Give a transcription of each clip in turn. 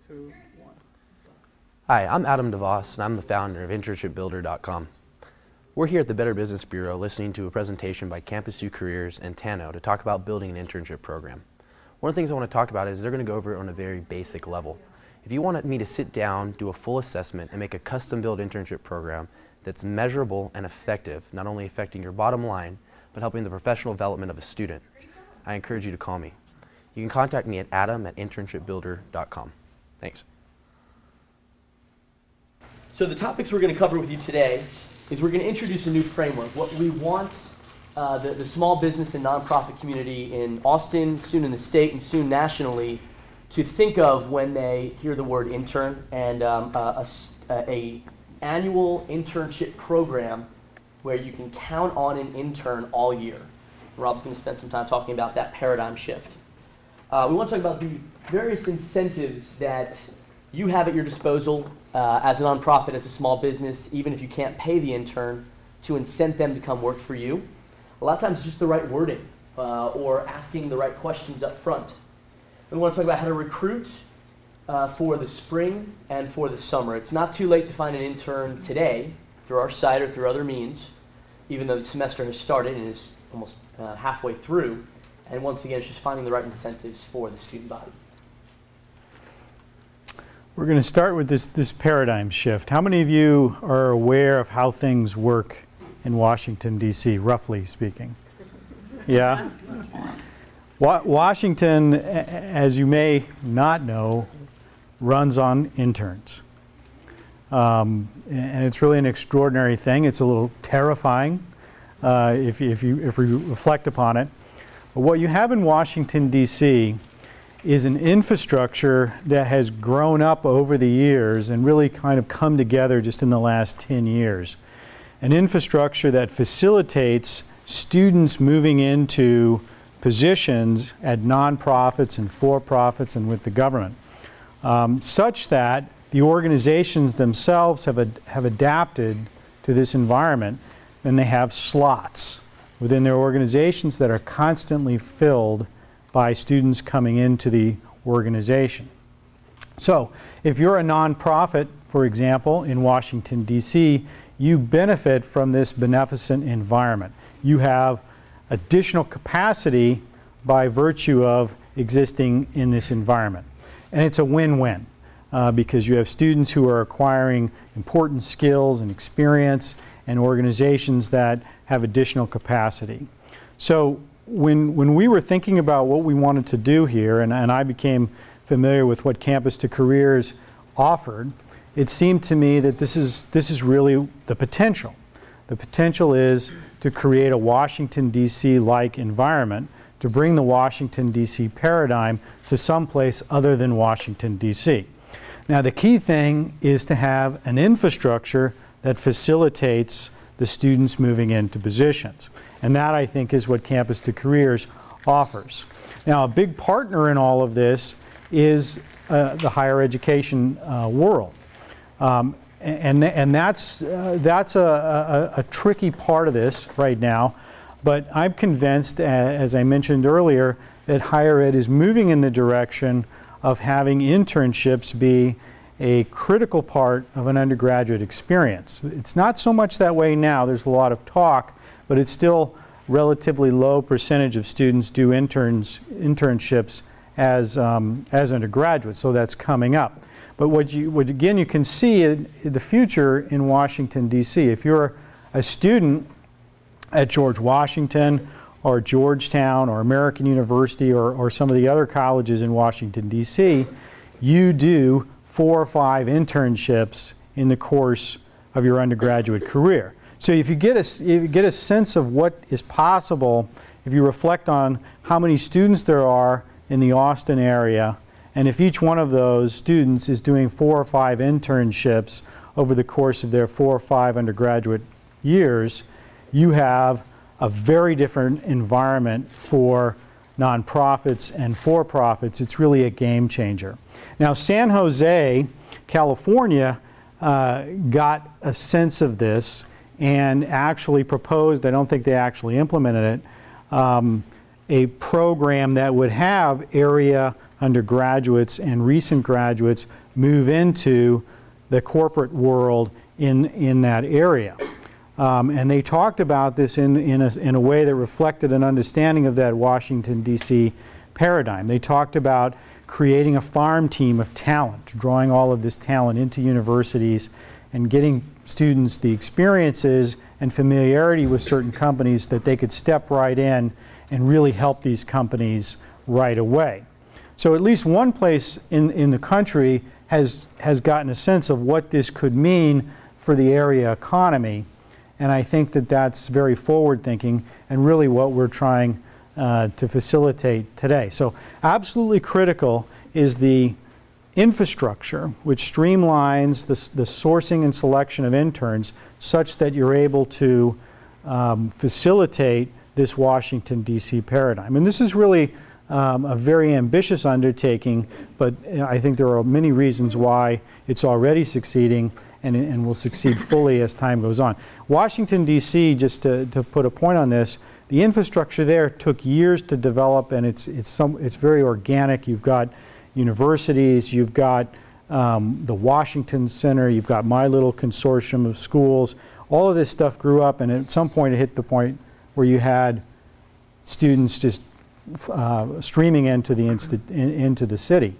2, 1. Hi, I'm Adam DeVos, and I'm the founder of InternshipBuilder.com. We're here at the Better Business Bureau listening to a presentation by Campus U Careers and TANO to talk about building an internship program. One of the things I want to talk about is they're going to go over it on a very basic level. If you wanted me to sit down, do a full assessment, and make a custom-built internship program that's measurable and effective, not only affecting your bottom line, but helping the professional development of a student, I encourage you to call me. You can contact me at adam@internshipbuilder.com. Thanks. So the topics we're going to cover with you today is we're going to introduce a new framework. What we want the small business and nonprofit community in Austin, soon in the state, and soon nationally to think of when they hear the word intern, and a annual internship program where you can count on an intern all year. Rob's going to spend some time talking about that paradigm shift. We want to talk about the various incentives that you have at your disposal as a nonprofit, as a small business, even if you can't pay the intern, to incent them to come work for you. A lot of times it's just the right wording or asking the right questions up front. We want to talk about how to recruit for the spring and for the summer. It's not too late to find an intern today through our site or through other means, even though the semester has started and is almost halfway through. And once again, it's just finding the right incentives for the student body. We're going to start with this paradigm shift. How many of you are aware of how things work in Washington, D.C., roughly speaking? Yeah? Washington, as you may not know, runs on interns. And it's really an extraordinary thing. It's a little terrifying if we reflect upon it. But what you have in Washington, D.C. is an infrastructure that has grown up over the years and really kind of come together just in the last 10 years. An infrastructure that facilitates students moving into positions at nonprofits and for-profits and with the government, such that the organizations themselves have adapted to this environment, and they have slots within their organizations that are constantly filled by students coming into the organization. So if you're a nonprofit, for example, in Washington, D.C., you benefit from this beneficent environment. You have additional capacity by virtue of existing in this environment. And it's a win-win because you have students who are acquiring important skills and experience and organizations that have additional capacity. So when we were thinking about what we wanted to do here, and I became familiar with what Campus to Careers offered, it seemed to me that this is really the potential. The potential is to create a Washington, D.C.-like environment, to bring the Washington, D.C. paradigm to someplace other than Washington, D.C. Now, the key thing is to have an infrastructure that facilitates the students moving into positions. And that, I think, is what Campus to Careers offers. Now, a big partner in all of this is the higher education world. And that's a tricky part of this right now. But I'm convinced, as I mentioned earlier, that higher ed is moving in the direction of having internships be a critical part of an undergraduate experience. It's not so much that way now. There's a lot of talk, but it's still relatively low percentage of students do internships as undergraduates, so that's coming up. But what again you can see in the future in Washington, D.C. If you're a student at George Washington or Georgetown or American University or some of the other colleges in Washington, D.C., you do 4 or 5 internships in the course of your undergraduate career. So if you get a sense of what is possible, if you reflect on how many students there are in the Austin area, and if each one of those students is doing 4 or 5 internships over the course of their 4 or 5 undergraduate years, you have a very different environment for nonprofits and for-profits. It's really a game changer. Now, San Jose, California, got a sense of this and actually proposed, I don't think they actually implemented it, a program that would have area undergraduates and recent graduates move into the corporate world in that area. And they talked about this in a way that reflected an understanding of that Washington, D.C. paradigm. They talked about creating a farm team of talent, drawing all of this talent into universities and getting students the experiences and familiarity with certain companies that they could step right in and really help these companies right away. So at least one place in the country has gotten a sense of what this could mean for the area economy, and I think that that's very forward-thinking and really what we're trying to facilitate today. So absolutely critical is the infrastructure which streamlines the sourcing and selection of interns such that you're able to facilitate this Washington, D.C. paradigm. And this is really a very ambitious undertaking, but I think there are many reasons why it's already succeeding and will succeed fully as time goes on. Washington, D.C., just to put a point on this, the infrastructure there took years to develop, and it's very organic. You've got universities, you've got the Washington Center, you've got my little consortium of schools. All of this stuff grew up, and at some point it hit the point where you had students just streaming into the city,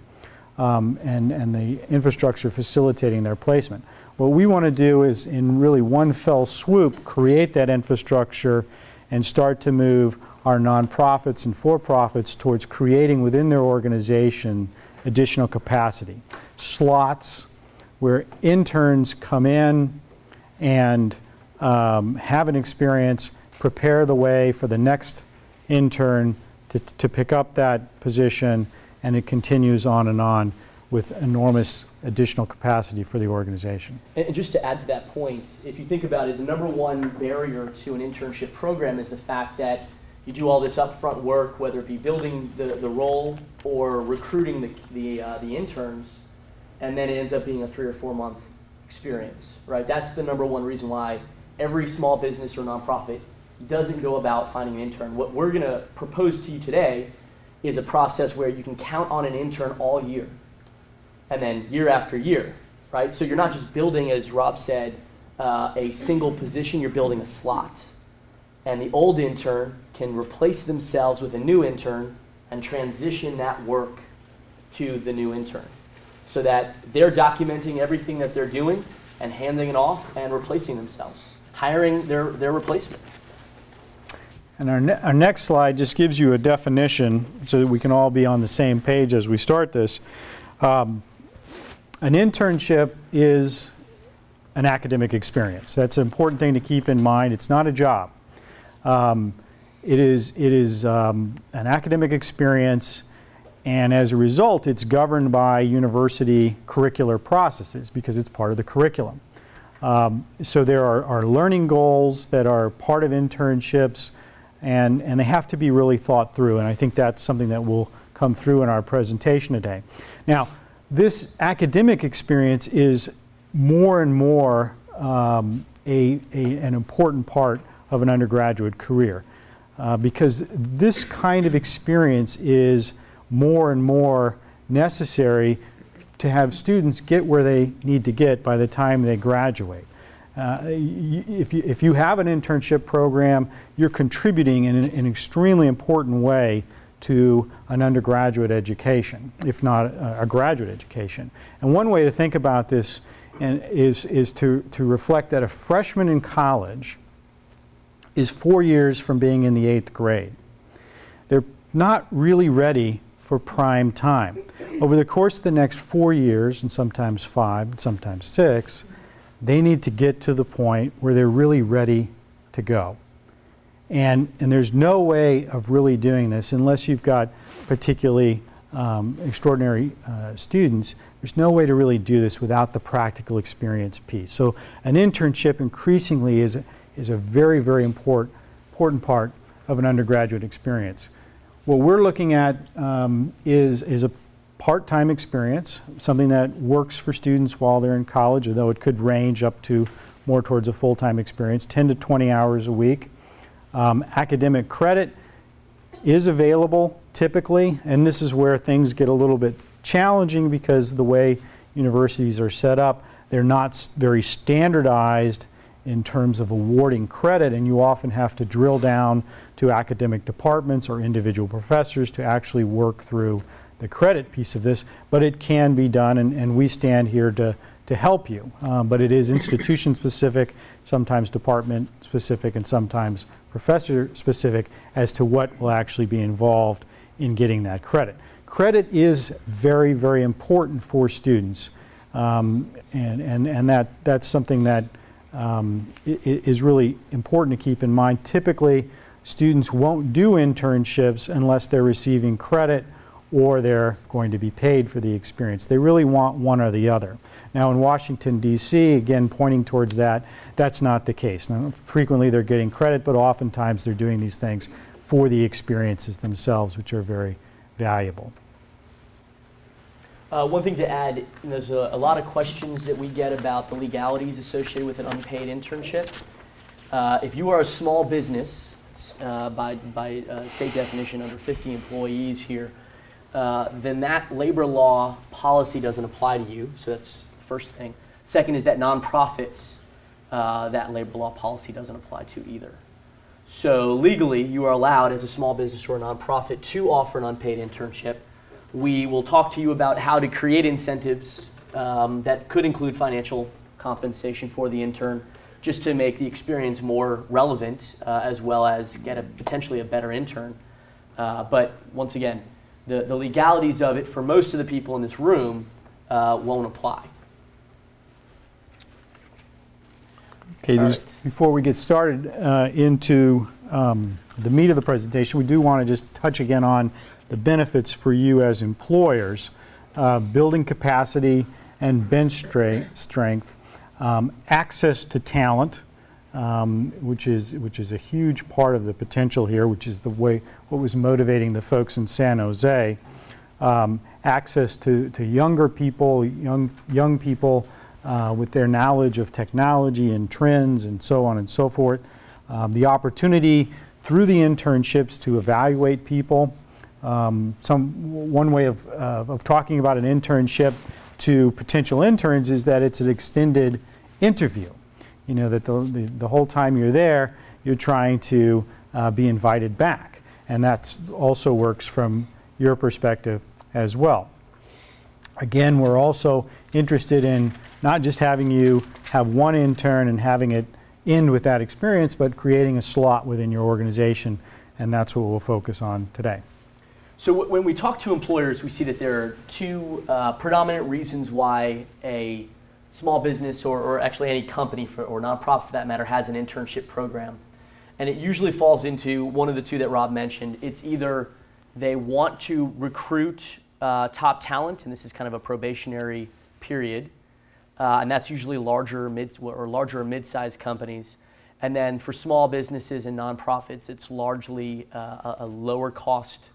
and the infrastructure facilitating their placement. What we want to do is, in really one fell swoop, create that infrastructure and start to move our nonprofits and for-profits towards creating within their organization additional capacity. Slots where interns come in and have an experience, prepare the way for the next intern to pick up that position, and it continues on with enormous additional capacity for the organization. And just to add to that point, if you think about it, the number one barrier to an internship program is the fact that you do all this upfront work, whether it be building the role or recruiting the interns, and then it ends up being a 3 or 4 month experience, right? That's the number one reason why every small business or nonprofit doesn't go about finding an intern. What we're going to propose to you today is a process where you can count on an intern all year, and then year after year, right? So you're not just building, as Rob said, a single position, you're building a slot. And the old intern can replace themselves with a new intern and transition that work to the new intern so that they're documenting everything that they're doing and handing it off and replacing themselves, hiring their replacement. And our next slide just gives you a definition so that we can all be on the same page as we start this. An internship is an academic experience. That's an important thing to keep in mind. It's not a job. It is an academic experience, and as a result, it's governed by university curricular processes because it's part of the curriculum. So there are learning goals that are part of internships, and they have to be really thought through, and I think that's something that will come through in our presentation today. Now, this academic experience is more and more an important part of an undergraduate career because this kind of experience is more and more necessary to have students get where they need to get by the time they graduate. If you have an internship program, you're contributing in an extremely important way to an undergraduate education, if not a graduate education. And one way to think about this is to reflect that a freshman in college is 4 years from being in the 8th grade. They're not really ready for prime time. Over the course of the next 4 years, and sometimes 5, and sometimes 6, they need to get to the point where they're really ready to go. And there's no way of really doing this unless you've got particularly extraordinary students. There's no way to really do this without the practical experience piece. So an internship increasingly is a very, very important part of an undergraduate experience. What we're looking at is a part-time experience, something that works for students while they're in college, although it could range up to more towards a full-time experience, 10 to 20 hours a week. Academic credit is available typically, and this is where things get a little bit challenging because of the way universities are set up. They're not very standardized in terms of awarding credit, and you often have to drill down to academic departments or individual professors to actually work through the credit piece of this, but it can be done, and we stand here to help you. But it is institution specific, sometimes department specific, and sometimes professor specific as to what will actually be involved in getting that credit. Credit is very, very important for students, and that's something that is really important to keep in mind. Typically, students won't do internships unless they're receiving credit or they're going to be paid for the experience. They really want one or the other. Now in Washington, D.C., again pointing towards that, that's not the case. Now, frequently they're getting credit, but oftentimes they're doing these things for the experiences themselves, which are very valuable. One thing to add, there's a lot of questions that we get about the legalities associated with an unpaid internship. If you are a small business, by state definition under 50 employees here, then that labor law policy doesn't apply to you. So that's the first thing. Second is that nonprofits, that labor law policy doesn't apply to either. So legally, you are allowed as a small business or a nonprofit to offer an unpaid internship. We will talk to you about how to create incentives that could include financial compensation for the intern, just to make the experience more relevant, as well as get potentially a better intern. But once again, the legalities of it for most of the people in this room won't apply. Okay, just before we get started into the meat of the presentation, we do want to just touch again on the benefits for you as employers, building capacity and bench strength, access to talent, which is a huge part of the potential here, which is what was motivating the folks in San Jose, access to younger people, young people with their knowledge of technology and trends and so on and so forth, the opportunity through the internships to evaluate people. One way of talking about an internship to potential interns is that it's an extended interview. You know, that the whole time you're there, you're trying to be invited back. And that also works from your perspective as well. Again, we're also interested in not just having you have one intern and having it end with that experience, but creating a slot within your organization, and that's what we'll focus on today. So when we talk to employers, we see that there are two predominant reasons why a small business or actually any company or nonprofit for that matter has an internship program. And it usually falls into one of the two that Rob mentioned. It's either they want to recruit top talent, and this is kind of a probationary period, and that's usually larger or mid-sized companies. And then for small businesses and nonprofits, it's largely a lower cost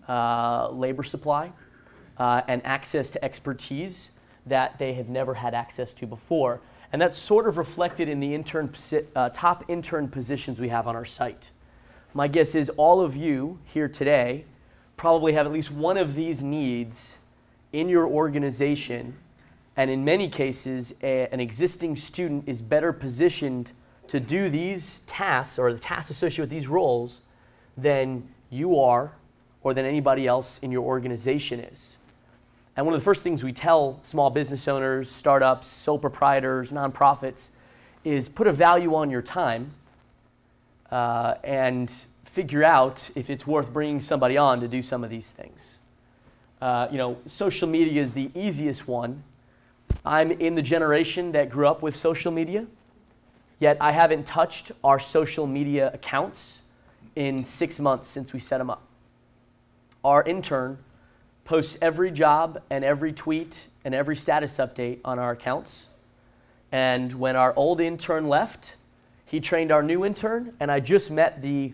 labor supply and access to expertise that they have never had access to before. And that's sort of reflected in the top intern positions we have on our site. My guess is all of you here today probably have at least one of these needs in your organization, and in many cases, an existing student is better positioned to do these tasks or the tasks associated with these roles than you are or than anybody else in your organization is. And one of the first things we tell small business owners, startups, sole proprietors, nonprofits is put a value on your time and figure out if it's worth bringing somebody on to do some of these things. Social media is the easiest one. I'm in the generation that grew up with social media, yet I haven't touched our social media accounts in 6 months since we set them up. Our intern posts every job and every tweet and every status update on our accounts. And when our old intern left, he trained our new intern, and I just met the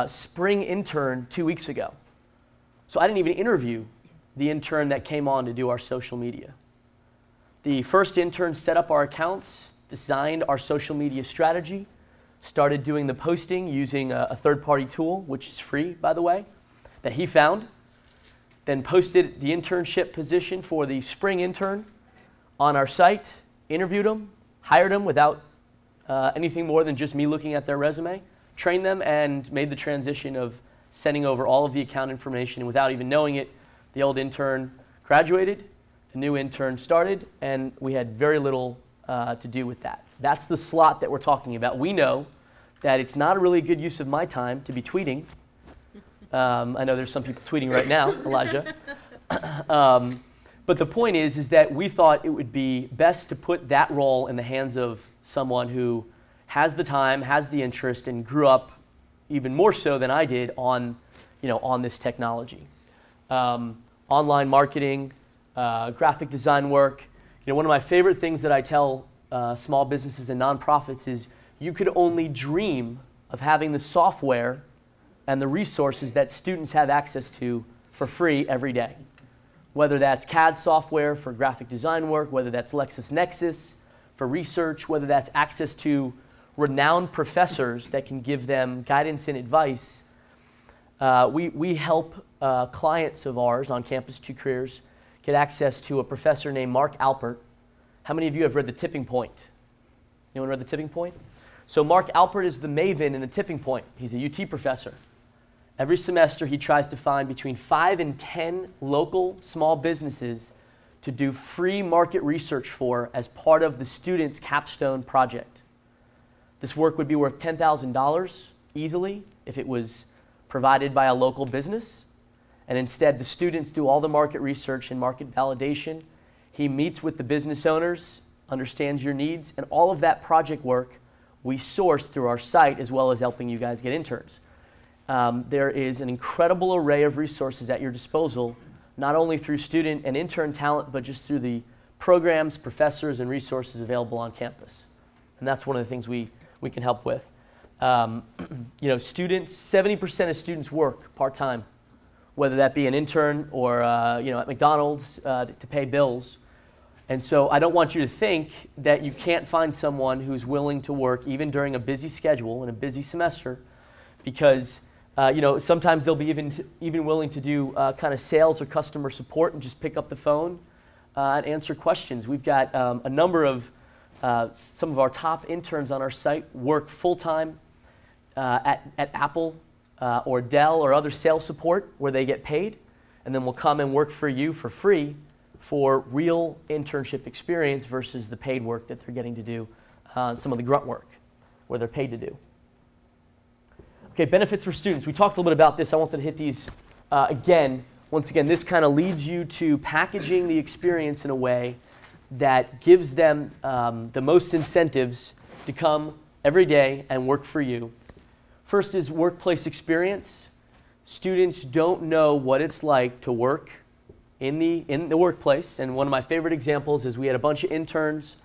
spring intern 2 weeks ago. So I didn't even interview the intern that came on to do our social media. The first intern set up our accounts, designed our social media strategy, started doing the posting using a third-party tool, which is free, by the way, that he found, then posted the internship position for the spring intern on our site, interviewed them, hired them without anything more than just me looking at their resume, trained them, and made the transition of sending over all of the account information. And without even knowing it, the old intern graduated, the new intern started, and we had very little to do with that. That's the slot that we're talking about. We know that it's not a really good use of my time to be tweeting. I know there's some people tweeting right now, Elijah. But the point is that we thought it would be best to put that role in the hands of someone who has the time, has the interest, and grew up even more so than I did on, on this technology. Online marketing, graphic design work. One of my favorite things that I tell small businesses and nonprofits is you could only dream of having the software and the resources that students have access to for free every day. Whether that's CAD software for graphic design work, whether that's LexisNexis for research, whether that's access to renowned professors that can give them guidance and advice. We help clients of ours on Campus 2 Careers get access to a professor named Mark Alpert. How many of you have read The Tipping Point? Anyone read The Tipping Point? So Mark Alpert is the maven in The Tipping Point. He's a UT professor. Every semester he tries to find between 5 and 10 local small businesses to do free market research for as part of the student's capstone project. This work would be worth $10,000 easily if it was provided by a local business. And instead, the students do all the market research and market validation. He meets with the business owners, understands your needs, and all of that project work we source through our site as well as helping you guys get interns. There is an incredible array of resources at your disposal, not only through student and intern talent, but just through the programs, professors, and resources available on campus. And that's one of the things we can help with. Students, 70% of students work part-time, whether that be an intern or at McDonald's to pay bills. And so I don't want you to think that you can't find someone who's willing to work even during a busy schedule and a busy semester, because sometimes they'll be even willing to do kind of sales or customer support and just pick up the phone and answer questions. We've got a number of some of our top interns on our site work full-time at Apple or Dell or other sales support where they get paid, and then will come and work for you for free for real internship experience versus the paid work that they're getting to do, some of the grunt work where they're paid to do. Okay, benefits for students. We talked a little bit about this. I wanted to hit these again. Once again, this kind of leads you to packaging the experience in a way that gives them the most incentives to come every day and work for you. First is workplace experience. Students don't know what it's like to work in the workplace. And one of my favorite examples is we had a bunch of interns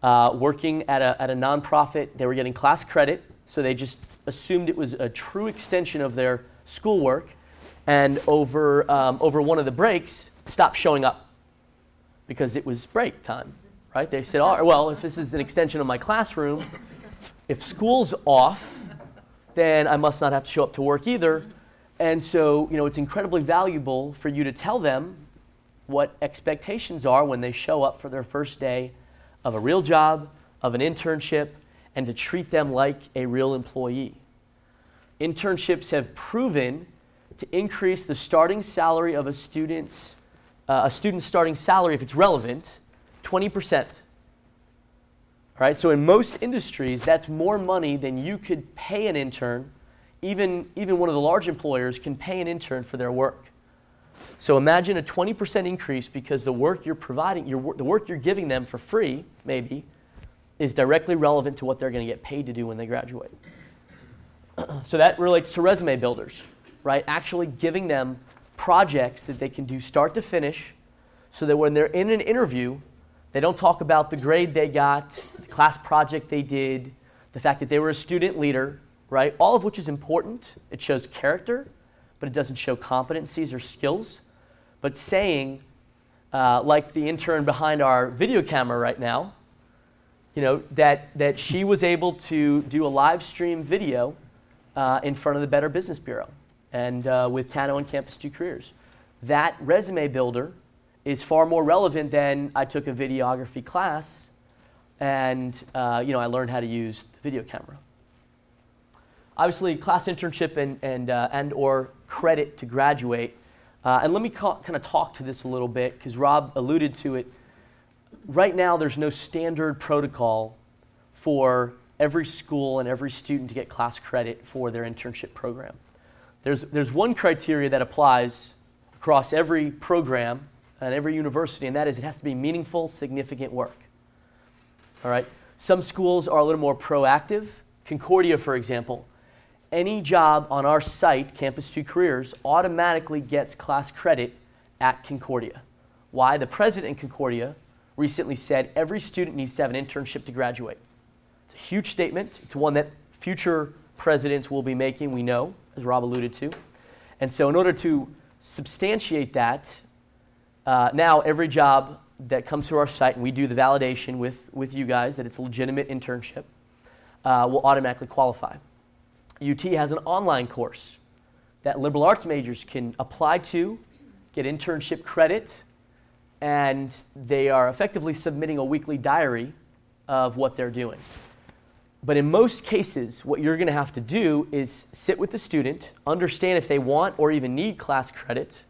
working at a nonprofit. They were getting class credit, so they just assumed it was a true extension of their schoolwork, and over one of the breaks, stopped showing up because it was break time, right? They said, oh, well, if this is an extension of my classroom, if school's off, then I must not have to show up to work either. And so, it's incredibly valuable for you to tell them what expectations are when they show up for their first day of a real job, of an internship, and to treat them like a real employee. Internships have proven to increase the starting salary of a student's starting salary, if it's relevant, 20%. All right, so in most industries, that's more money than you could pay an intern. Even one of the large employers can pay an intern for their work. So imagine a 20% increase because the work you're providing, the work you're giving them for free, maybe, is directly relevant to what they're going to get paid to do when they graduate. So that relates to resume builders, right? Actually giving them projects that they can do start to finish so that when they're in an interview, they don't talk about the grade they got, the class project they did, the fact that they were a student leader, right? All of which is important. It shows character, but it doesn't show competencies or skills. But saying, like the intern behind our video camera right now, that she was able to do a live stream video in front of the Better Business Bureau and with Tano and Campus 2 Careers. That resume builder is far more relevant than I took a videography class and I learned how to use the video camera. Obviously, class internship and or credit to graduate. And let me kind of talk to this a little bit because Rob alluded to it. Right now, there's no standard protocol for every school and every student to get class credit for their internship program. There's one criteria that applies across every program and every university, and that is it has to be meaningful, significant work. All right? Some schools are a little more proactive. Concordia, for example, any job on our site, Campus 2 Careers, automatically gets class credit at Concordia. Why? The president in Concordia recently said every student needs to have an internship to graduate. It's a huge statement. It's one that future presidents will be making, we know, as Rob alluded to. And so in order to substantiate that, now every job that comes to our site, and we do the validation with you guys that it's a legitimate internship, will automatically qualify. UT has an online course that liberal arts majors can apply to, get internship credit, and they are effectively submitting a weekly diary of what they're doing. But in most cases, what you're going to have to do is sit with the student, understand if they want or even need class credit,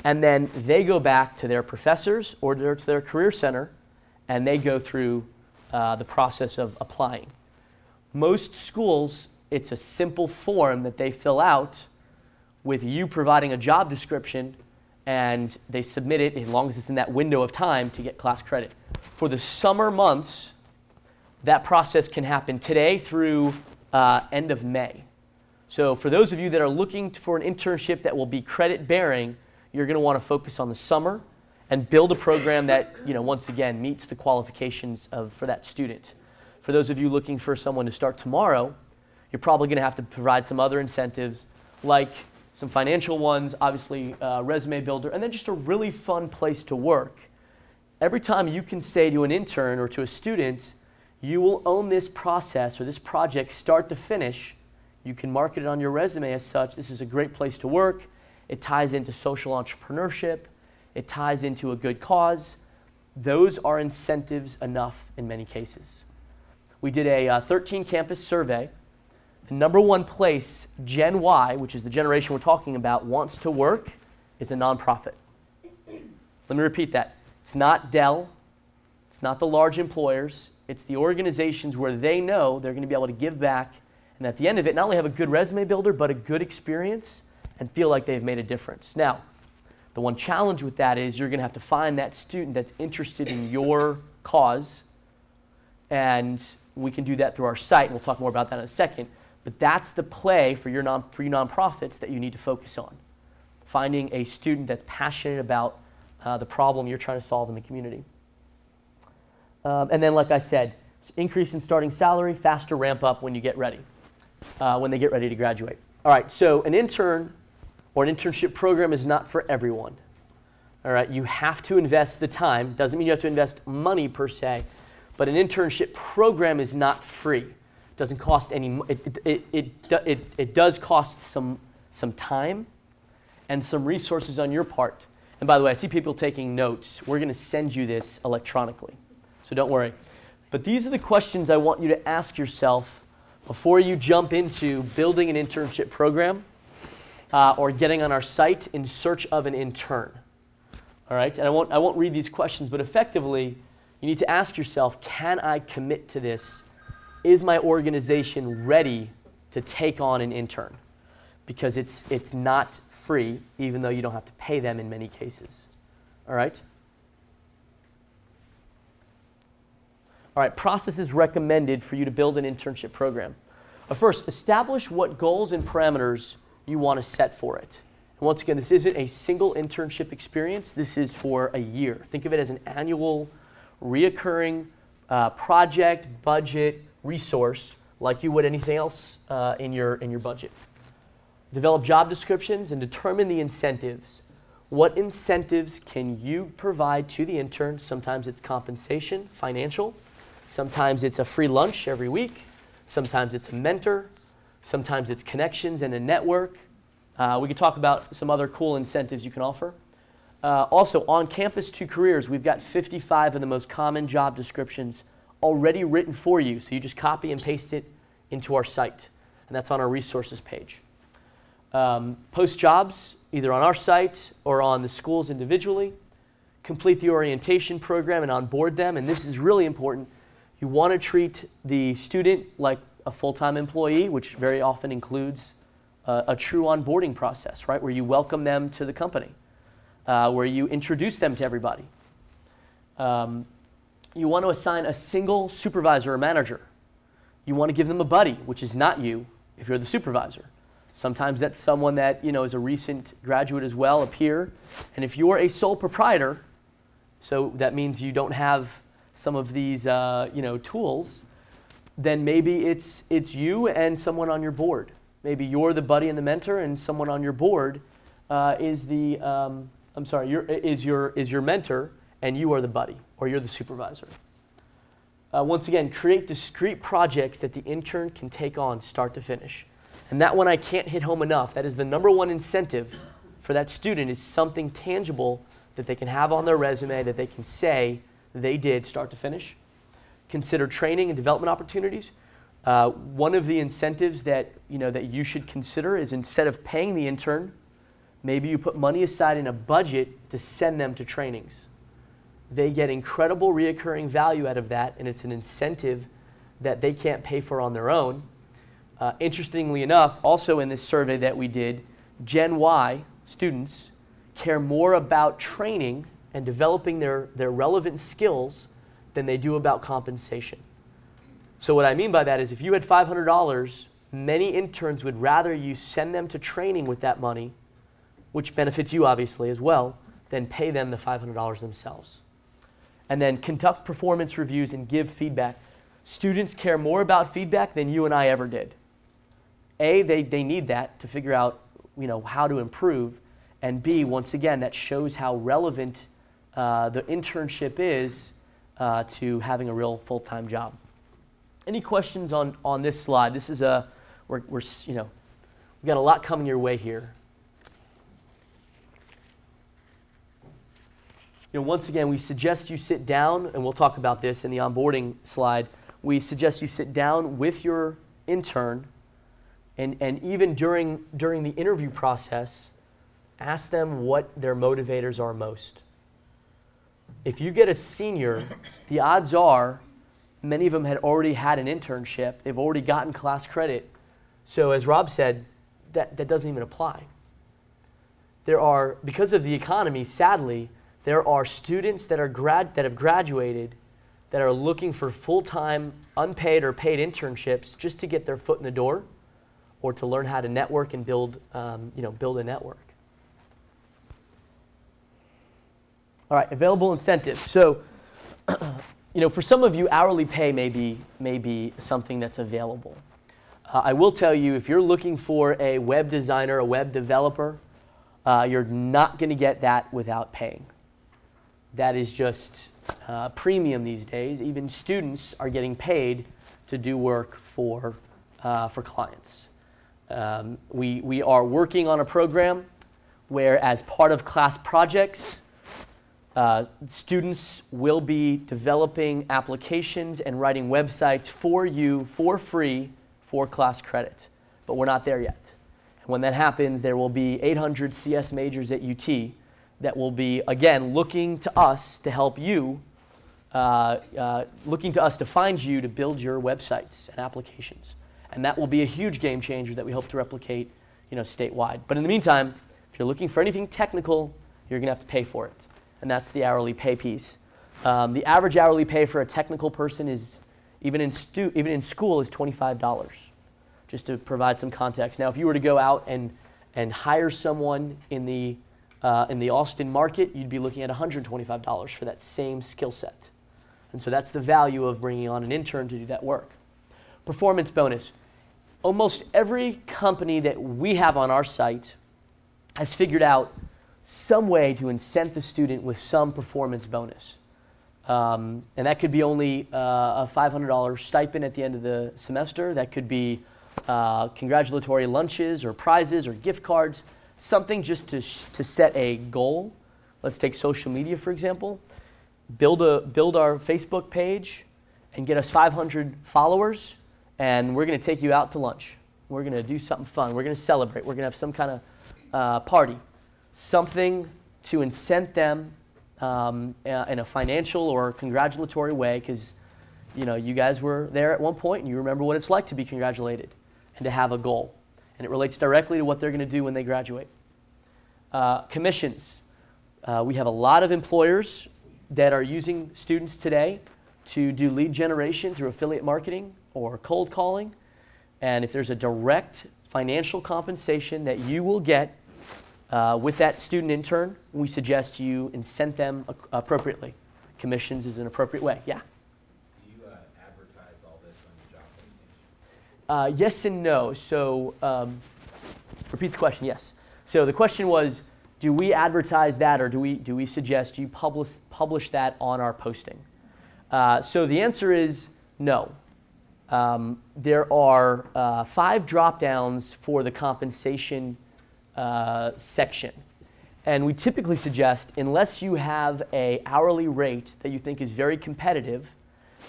and then they go back to their professors or to their career center, and they go through the process of applying. Most schools, it's a simple form that they fill out with you providing a job description, and they submit it as long as it's in that window of time to get class credit. For the summer months, that process can happen today through end of May. So for those of you that are looking for an internship that will be credit-bearing, you're going to want to focus on the summer and build a program that, once again, meets the qualifications for that student. For those of you looking for someone to start tomorrow, you're probably going to have to provide some other incentives, like some financial ones, obviously resume builder, and then just a really fun place to work. Every time you can say to an intern or to a student, you will own this process or this project start to finish, you can market it on your resume as such. This is a great place to work. It ties into social entrepreneurship. It ties into a good cause. Those are incentives enough in many cases. We did a 13 campus survey. The number one place Gen Y, which is the generation we're talking about, wants to work is a nonprofit. Let me repeat that. It's not Dell. It's not the large employers. It's the organizations where they know they're going to be able to give back and at the end of it, not only have a good resume builder, but a good experience and feel like they've made a difference. Now, the one challenge with that is you're going to have to find that student that's interested in your cause, and we can do that through our site, and we'll talk more about that in a second. But that's the play for your nonprofits that you need to focus on. Finding a student that's passionate about the problem you're trying to solve in the community. And then, like I said, increase in starting salary, faster ramp up when you get ready, when they get ready to graduate. All right, so an intern or an internship program is not for everyone. All right, you have to invest the time. Doesn't mean you have to invest money per se, but an internship program is not free. Doesn't cost any. It does cost some time and some resources on your part. And by the way, I see people taking notes. We're going to send you this electronically, so don't worry. But these are the questions I want you to ask yourself before you jump into building an internship program or getting on our site in search of an intern. All right, and I won't read these questions, but effectively, you need to ask yourself: can I commit to this? Is my organization ready to take on an intern? Because it's not free, even though you don't have to pay them in many cases. All right? All right, processes recommended for you to build an internship program. First, establish what goals and parameters you want to set for it. And once again, this isn't a single internship experience. This is for a year. Think of it as an annual, reoccurring project, budget, resource, like you would anything else in your budget. Develop job descriptions and determine the incentives. What incentives can you provide to the intern? Sometimes it's compensation, financial. Sometimes it's a free lunch every week. Sometimes it's a mentor. Sometimes it's connections and a network. We could talk about some other cool incentives you can offer. Also, on Campus to Careers, we've got 55 of the most common job descriptions already written for you. So you just copy and paste it into our site. And that's on our resources page. Post jobs, either on our site or on the schools individually. Complete the orientation program and onboard them. And this is really important. You want to treat the student like a full-time employee, which very often includes a true onboarding process, right? Where you welcome them to the company, where you introduce them to everybody. You want to assign a single supervisor or manager. You want to give them a buddy, which is not you if you're the supervisor. Sometimes that's someone that is a recent graduate as well, a peer. And if you're a sole proprietor, so that means you don't have some of these tools, then maybe it's you and someone on your board. Maybe you're the buddy and the mentor, and someone on your board is your mentor, and you are the buddy, or you're the supervisor. Once again, create discrete projects that the intern can take on start to finish. And that one I can't hit home enough. That is the number one incentive for that student, is something tangible that they can have on their resume, that they can say they did start to finish. Consider training and development opportunities. One of the incentives that you should consider is, instead of paying the intern, maybe you put money aside in a budget to send them to trainings. They get incredible reoccurring value out of that, and it's an incentive that they can't pay for on their own. Interestingly enough, also in this survey that we did, Gen Y students care more about training and developing their relevant skills than they do about compensation. So what I mean by that is, if you had $500, many interns would rather you send them to training with that money, which benefits you obviously as well, than pay them the $500 themselves. And then conduct performance reviews and give feedback. Students care more about feedback than you and I ever did. A, they need that to figure out how to improve. And B, once again, that shows how relevant the internship is to having a real full-time job. Any questions on this slide? This is we've got a lot coming your way here. Once again, we suggest you sit down, and we'll talk about this in the onboarding slide. We suggest you sit down with your intern, and even during the interview process, ask them what their motivators are most. If you get a senior, the odds are many of them had already had an internship. They've already gotten class credit. So as Rob said, that doesn't even apply. Because of the economy, sadly, there are students that have graduated that are looking for full-time, unpaid or paid internships just to get their foot in the door, or to learn how to network and build a network. All right, available incentives. So, for some of you, hourly pay may be something that's available. I will tell you, if you're looking for a web designer, a web developer, you're not going to get that without paying. That is just premium these days. Even students are getting paid to do work for clients. We are working on a program where, as part of class projects, students will be developing applications and writing websites for you for free for class credit. But we're not there yet. And when that happens, there will be 800 CS majors at UT that will be, again, looking to us to help you, looking to us to find you to build your websites and applications. And that will be a huge game changer that we hope to replicate, statewide. But in the meantime, if you're looking for anything technical, you're going to have to pay for it. And that's the hourly pay piece. The average hourly pay for a technical person is, even in school, is $25, just to provide some context. Now, if you were to go out and hire someone in the Austin market, you'd be looking at $125 for that same skill set. And so that's the value of bringing on an intern to do that work. Performance bonus. Almost every company that we have on our site has figured out some way to incent the student with some performance bonus. And that could be only a $500 stipend at the end of the semester. That could be congratulatory lunches or prizes or gift cards, something just to set a goal. Let's take social media, for example. Build our Facebook page and get us 500 followers, and we're going to take you out to lunch. We're going to do something fun. We're going to celebrate. We're going to have some kind of party, something to incent them in a financial or congratulatory way, because you guys were there at one point and you remember what it's like to be congratulated and to have a goal. And it relates directly to what they're going to do when they graduate. Commissions. We have a lot of employers that are using students today to do lead generation through affiliate marketing or cold calling. And if there's a direct financial compensation that you will get with that student intern, we suggest you incent them appropriately. Commissions is an appropriate way. Yeah? Do you advertise all this on your job posting? Yes and no. So repeat the question. Yes. So the question was, do we advertise that, or do we suggest you publish that on our posting? So the answer is no. There are 5 drop-downs for the compensation section. And we typically suggest, unless you have an hourly rate that you think is very competitive,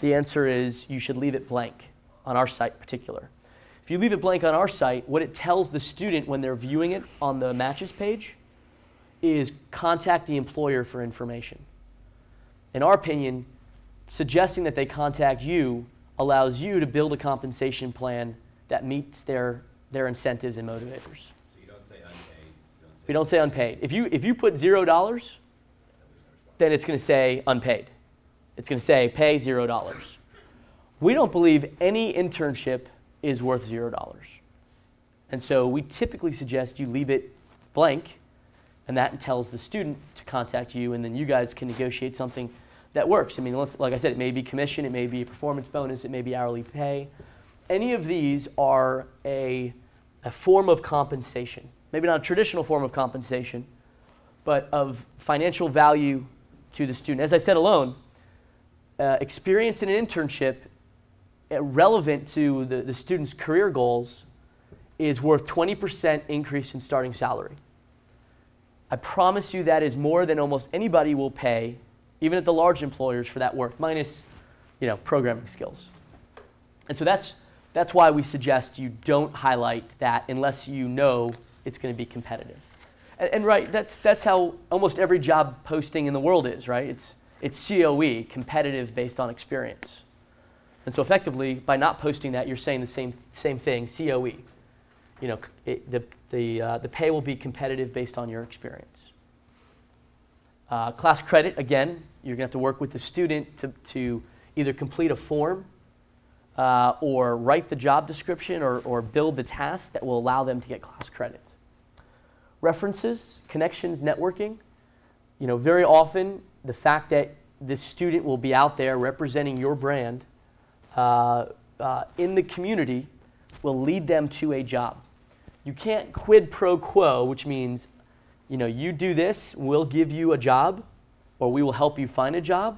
the answer is you should leave it blank on our site in particular. If you leave it blank on our site, what it tells the student when they're viewing it on the matches page is contact the employer for information. In our opinion, suggesting that they contact you allows you to build a compensation plan that meets their incentives and motivators. So you don't say unpaid? We don't say unpaid. If you put $0, then it's going to say unpaid. It's going to say pay $0. We don't believe any internship is worth $0. And so we typically suggest you leave it blank, and that tells the student to contact you, and then you guys can negotiate something that works. I mean, like I said, it may be commission, it may be a performance bonus, it may be hourly pay. Any of these are a form of compensation. Maybe not a traditional form of compensation, but of financial value to the student. As I said alone, experience in an internship relevant to the student's career goals is worth 20% increase in starting salary. I promise you that is more than almost anybody will pay, even at the large employers, for that work, minus programming skills. And so that's why we suggest you don't highlight that unless you know it's going to be competitive. And right, that's how almost every job posting in the world is, right? It's COE, competitive based on experience. And so effectively, by not posting that, you're saying the same thing, COE. The pay will be competitive based on your experience. Class credit, again, you're going to have to work with the student to either complete a form or write the job description or build the task that will allow them to get class credit. References, connections, networking. Very often the fact that this student will be out there representing your brand in the community will lead them to a job. You can't quid pro quo, which means, you do this, we'll give you a job, or we will help you find a job.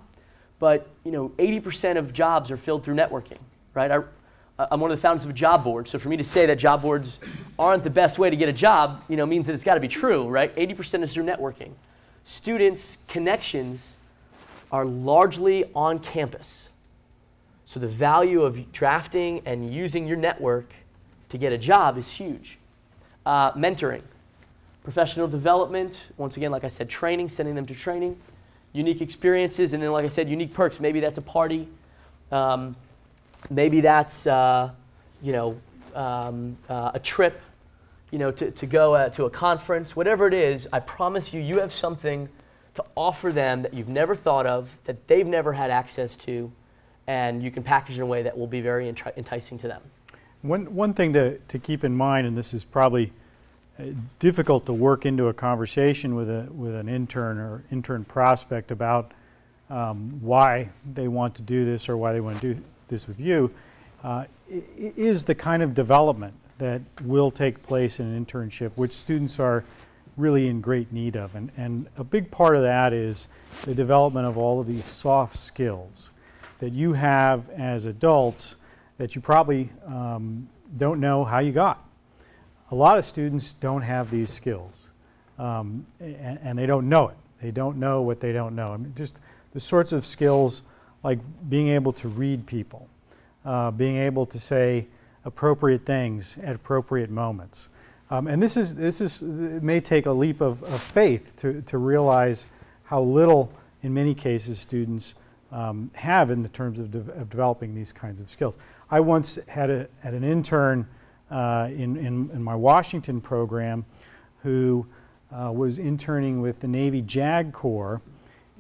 But 80% of jobs are filled through networking, right? I'm one of the founders of a job board, so for me to say that job boards aren't the best way to get a job, means that it's got to be true, right? 80% is through networking. Students' connections are largely on campus. So the value of drafting and using your network to get a job is huge. Mentoring, professional development, once again, like I said, training, sending them to training, unique experiences, and then, like I said, unique perks. Maybe that's a party. Maybe that's a trip, to go to a conference. Whatever it is, I promise you have something to offer them that you've never thought of, that they've never had access to, and you can package it in a way that will be very enticing to them. One thing to keep in mind, and this is probably difficult to work into a conversation with an intern or intern prospect about why they want to do this or why they want to do this with you, is the kind of development that will take place in an internship, which students are really in great need of. And a big part of that is the development of all of these soft skills that you have as adults that you probably don't know how you got. A lot of students don't have these skills, and they don't know it. They don't know what they don't know. I mean, just the sorts of skills like being able to read people, being able to say appropriate things at appropriate moments. And this is it may take a leap of faith to realize how little, in many cases, students have in the terms of developing these kinds of skills. I once had an intern in my Washington program who was interning with the Navy JAG Corps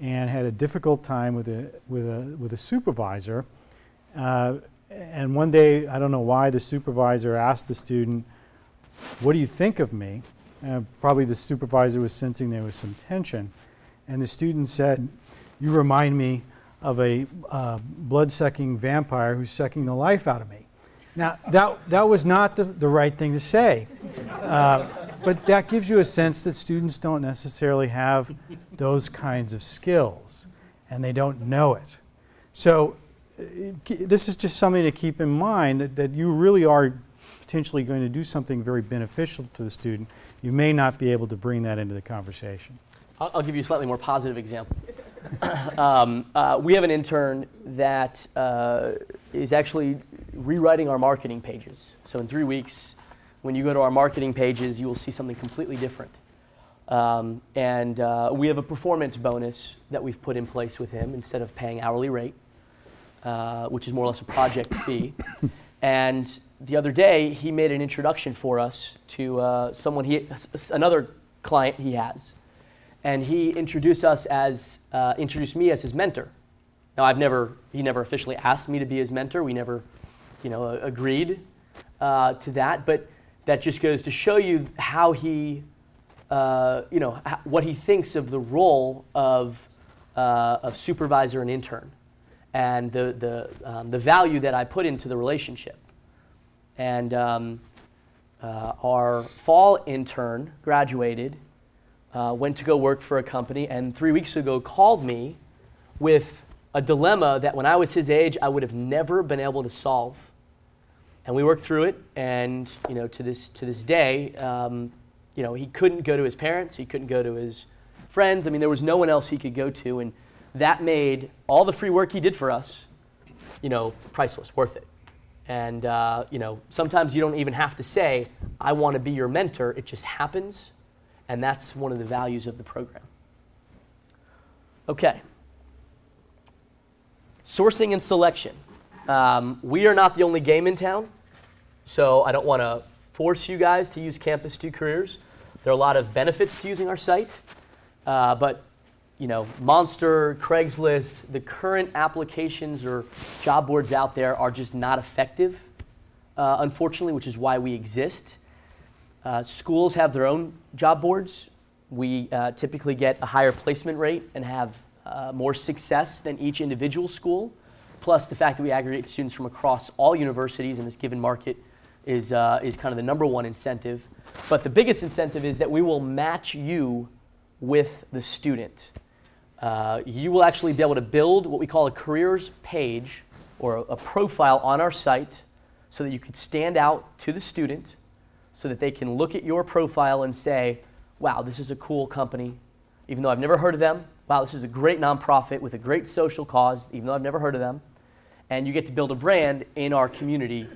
and had a difficult time with a supervisor. And one day, I don't know why, the supervisor asked the student, "What do you think of me?" Probably the supervisor was sensing there was some tension. And the student said, "You remind me of a blood-sucking vampire who's sucking the life out of me." Now, that was not the right thing to say. But that gives you a sense that students don't necessarily have those kinds of skills, and they don't know it. So this is just something to keep in mind, that you really are potentially going to do something very beneficial to the student. You may not be able to bring that into the conversation. I'll give you a slightly more positive example. We have an intern that is actually rewriting our marketing pages. So in 3 weeks, when you go to our marketing pages, you will see something completely different. We have a performance bonus that we've put in place with him instead of paying hourly rate, which is more or less a project fee. And the other day, he made an introduction for us to another client he has. And he introduced me as his mentor. Now, he never officially asked me to be his mentor. We never, agreed to that. But that just goes to show you how he, what he thinks of the role of supervisor and intern, and the value that I put into the relationship. And our fall intern graduated. Went to go work for a company, and 3 weeks ago called me with a dilemma that when I was his age, I would have never been able to solve. And we worked through it, and to this day, he couldn't go to his parents, he couldn't go to his friends. I mean, there was no one else he could go to, and that made all the free work he did for us, priceless, worth it. And sometimes you don't even have to say, "I want to be your mentor." It just happens. And that's one of the values of the program. Okay. Sourcing and selection. We are not the only game in town, so I don't want to force you guys to use Campus 2 Careers. There are a lot of benefits to using our site, but Monster, Craigslist, the current applications or job boards out there are just not effective, unfortunately, which is why we exist. Schools have their own job boards. We typically get a higher placement rate and have more success than each individual school. Plus, the fact that we aggregate students from across all universities in this given market is kind of the number one incentive. But the biggest incentive is that we will match you with the student. You will actually be able to build what we call a careers page or a profile on our site so that you could stand out to the student, so that they can look at your profile and say, "Wow, this is a cool company, even though I've never heard of them. Wow, this is a great nonprofit with a great social cause, even though I've never heard of them." And you get to build a brand in our community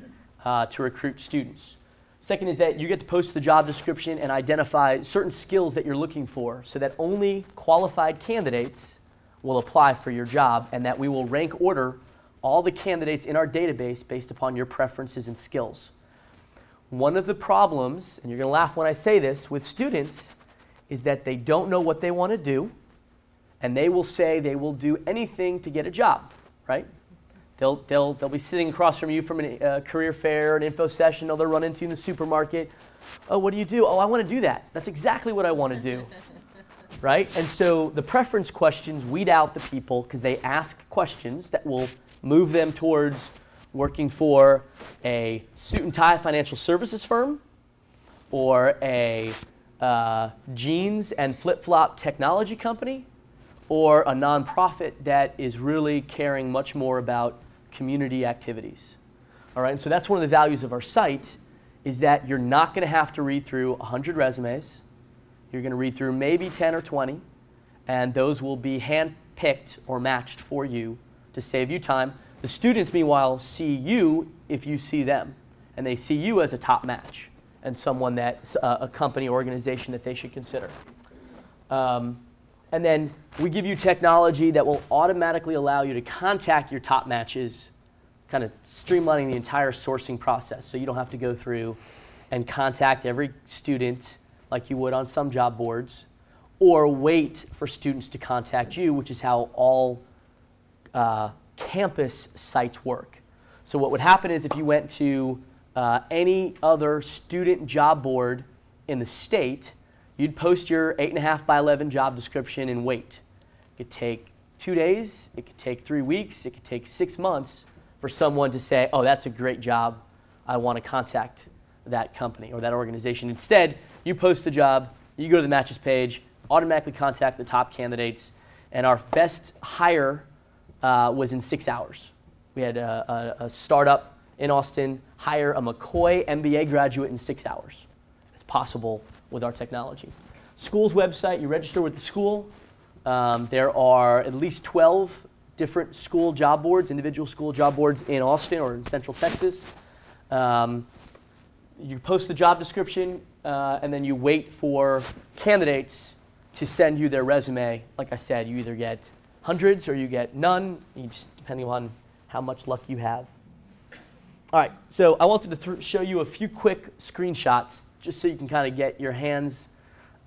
to recruit students. Second is that you get to post the job description and identify certain skills that you're looking for, so that only qualified candidates will apply for your job, and that we will rank order all the candidates in our database based upon your preferences and skills. One of the problems, and you're going to laugh when I say this, with students is that they don't know what they want to do, and they will say they will do anything to get a job, right? They'll be sitting across from you from a career fair, an info session, or they'll run into you in the supermarket. "Oh, what do you do?" "Oh, I want to do that. That's exactly what I want to do." Right? And so the preference questions weed out the people because they ask questions that will move them towards working for a suit and tie financial services firm, or a jeans and flip-flop technology company, or a nonprofit that is really caring much more about community activities. All right, and so that's one of the values of our site, is that you're not going to have to read through 100 resumes. You're going to read through maybe 10 or 20, and those will be hand-picked or matched for you to save you time. The students, meanwhile, see you if you see them, and they see you as a top match and someone that's a company or organization that they should consider. And then we give you technology that will automatically allow you to contact your top matches, kind of streamlining the entire sourcing process, so you don't have to go through and contact every student like you would on some job boards, or wait for students to contact you, which is how all campus sites work. So what would happen is if you went to any other student job board in the state, you'd post your 8.5 by 11 job description and wait. It could take 2 days, it could take 3 weeks, it could take 6 months for someone to say, oh, that's a great job, I want to contact that company or that organization. Instead, you post the job, you go to the matches page, automatically contact the top candidates, and our best hire was in 6 hours. We had a startup in Austin hire a McCoy MBA graduate in 6 hours. It's possible with our technology. School's website, you register with the school. There are at least 12 different school job boards, individual school job boards in Austin or in Central Texas. You post the job description, and then you wait for candidates to send you their resume. Like I said, you either get hundreds or you get none, just depending on how much luck you have. All right, so I wanted to show you a few quick screenshots just so you can kind of get your hands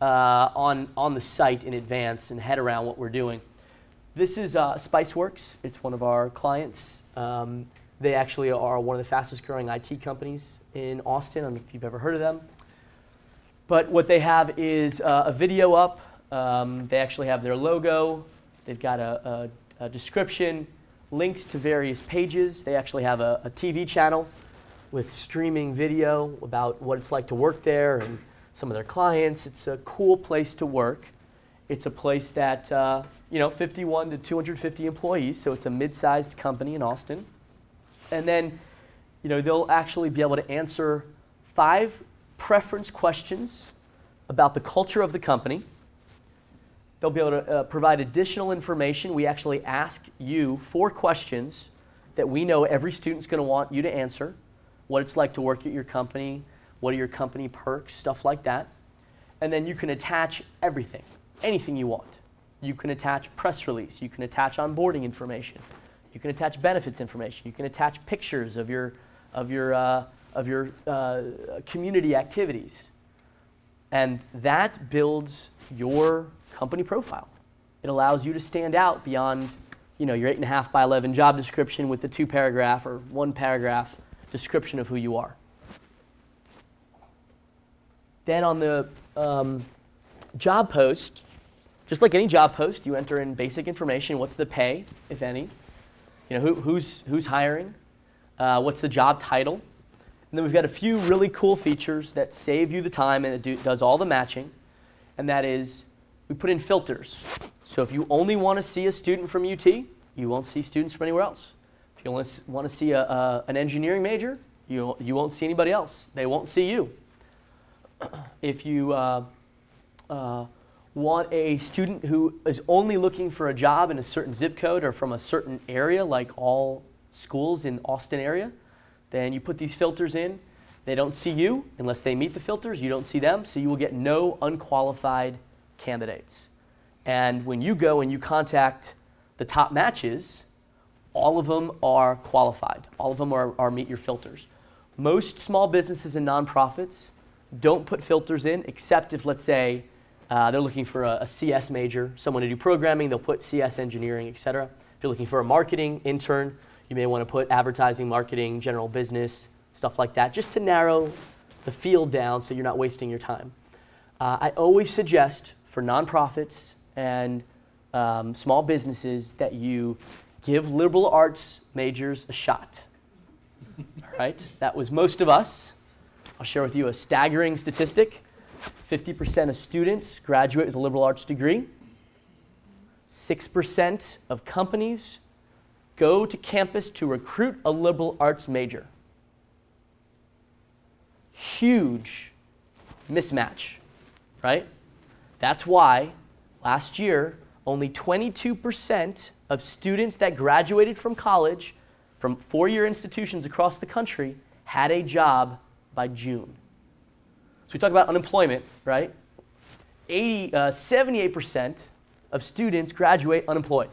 on the site in advance and head around what we're doing. This is Spiceworks. It's one of our clients. They actually are one of the fastest growing IT companies in Austin. I don't know if you've ever heard of them. But what they have is a video up. They actually have their logo. They've got a description, links to various pages. They actually have a TV channel with streaming video about what it's like to work there and some of their clients. It's a cool place to work. It's a place that, 51 to 250 employees, so it's a mid-sized company in Austin. And then, they'll actually be able to answer 5 preference questions about the culture of the company. They'll be able to provide additional information. We actually ask you 4 questions that we know every student's going to want you to answer. What it's like to work at your company, what are your company perks, stuff like that. And then you can attach everything, anything you want. You can attach press release. You can attach onboarding information. You can attach benefits information. You can attach pictures of your community activities. And that builds your company profile. It allows you to stand out beyond, your 8.5 by 11 job description with the 2-paragraph or 1-paragraph description of who you are. Then on the job post, just like any job post, you enter in basic information. What's the pay, if any? Who's hiring? What's the job title? And then we've got a few really cool features that save you the time and it does all the matching. And that is, we put in filters. So if you only want to see a student from UT, you won't see students from anywhere else. If you want to see an engineering major, you won't see anybody else. They won't see you. If you want a student who is only looking for a job in a certain zip code or from a certain area, like all schools in Austin area, then you put these filters in. They don't see you unless they meet the filters. You don't see them, so you will get no unqualified candidates. And when you go and you contact the top matches, all of them are qualified. All of them are meet your filters. Most small businesses and nonprofits don't put filters in, except if, let's say, they're looking for a CS major, someone to do programming, they'll put CS engineering, et cetera. If you're looking for a marketing intern, you may want to put advertising, marketing, general business, stuff like that, just to narrow the field down so you're not wasting your time. I always suggest for nonprofits and small businesses that you give liberal arts majors a shot. All right? That was most of us. I'll share with you a staggering statistic. 50% of students graduate with a liberal arts degree. 6% of companies go to campus to recruit a liberal arts major. Huge mismatch, right? That's why last year, only 22% of students that graduated from college from four-year institutions across the country had a job by June. So we talk about unemployment, right? 78% of students graduate unemployed.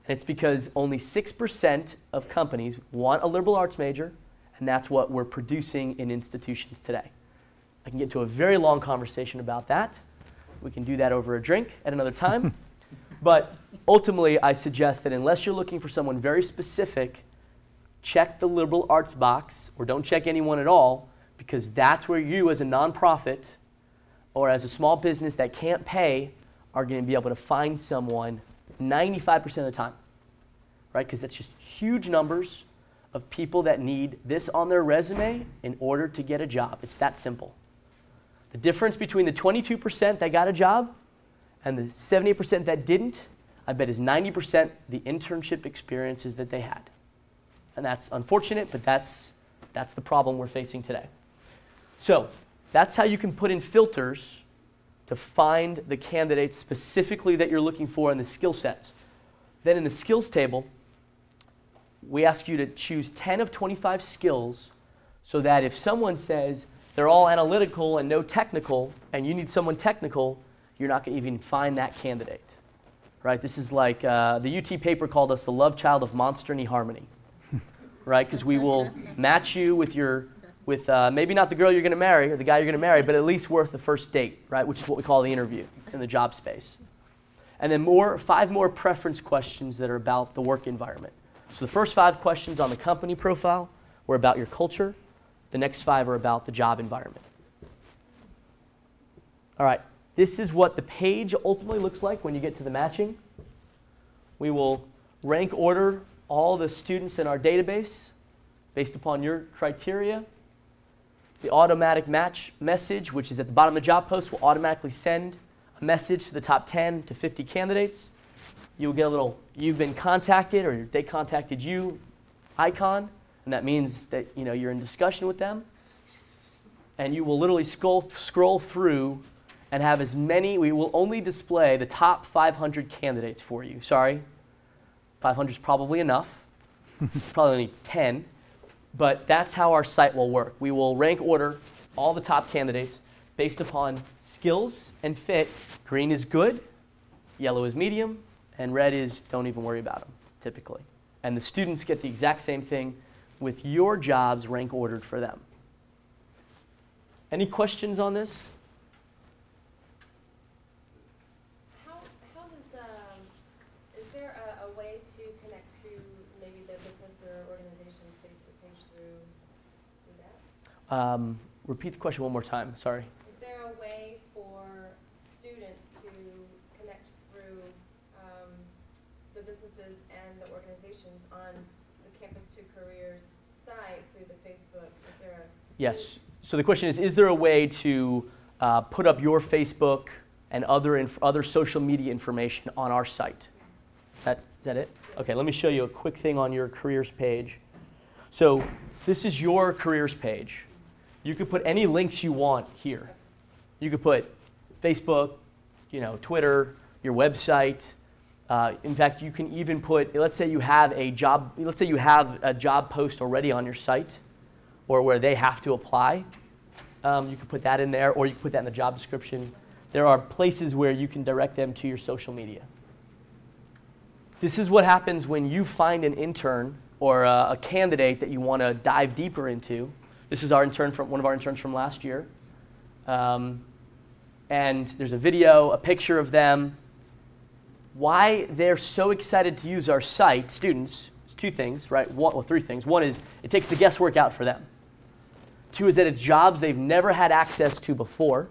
And it's because only 6% of companies want a liberal arts major, and that's what we're producing in institutions today. I can get to a very long conversation about that. We can do that over a drink at another time. But ultimately, I suggest that unless you're looking for someone very specific, check the liberal arts box, or don't check anyone at all, because that's where you as a nonprofit or as a small business that can't pay are going to be able to find someone 95% of the time, right? Because that's just huge numbers of people that need this on their resume in order to get a job. It's that simple. The difference between the 22% that got a job and the 78% that didn't, I bet is 90% the internship experiences that they had. And that's unfortunate, but that's the problem we're facing today. So that's how you can put in filters to find the candidates specifically that you're looking for in the skill sets. Then in the skills table, we ask you to choose 10 of 25 skills so that if someone says they're all analytical and no technical, and you need someone technical, you're not going to even find that candidate. Right? This is like the UT paper called us the love child of monster and eHarmony. Right? Because we will match you with maybe not the girl you're going to marry or the guy you're going to marry, but at least worth the first date, right? Which is what we call the interview in the job space. And then 5 more preference questions that are about the work environment. So the first 5 questions on the company profile were about your culture. The next 5 are about the job environment. All right, this is what the page ultimately looks like when you get to the matching. We will rank order all the students in our database based upon your criteria. The automatic match message, which is at the bottom of the job post, will automatically send a message to the top 10 to 50 candidates. You'll get a little "you've been contacted" or "they contacted you" icon, and that means that you're in discussion with them. And you will literally scroll through and have as many. We will only display the top 500 candidates for you. Sorry, 500 is probably enough. Probably only 10. But that's how our site will work. We will rank order all the top candidates based upon skills and fit. Green is good, yellow is medium, and red is don't even worry about them, typically. And the students get the exact same thing with your jobs rank ordered for them. Any questions on this? Is there a way to connect to maybe the business or organization's Facebook page through that? Repeat the question one more time, sorry. Is there a way for students to connect through the businesses and the organizations on the Campus 2 Careers site through the Facebook? Is there a Yes. So the question is there a way to put up your Facebook and other social media information on our site? Is that it? Okay, let me show you a quick thing on your careers page. So this is your careers page. You could put any links you want here. You could put Facebook, Twitter, your website. In fact, you can even put, let's say you have a job post already on your site, or where they have to apply. You can put that in there, or you can put that in the job description. There are places where you can direct them to your social media. This is what happens when you find an intern or a candidate that you want to dive deeper into. This is one of our interns from last year. And there's a video, a picture of them. Why they're so excited to use our site, students, is 2 things, right? 3 things. 1 is it takes the guesswork out for them. 2 is that it's jobs they've never had access to before.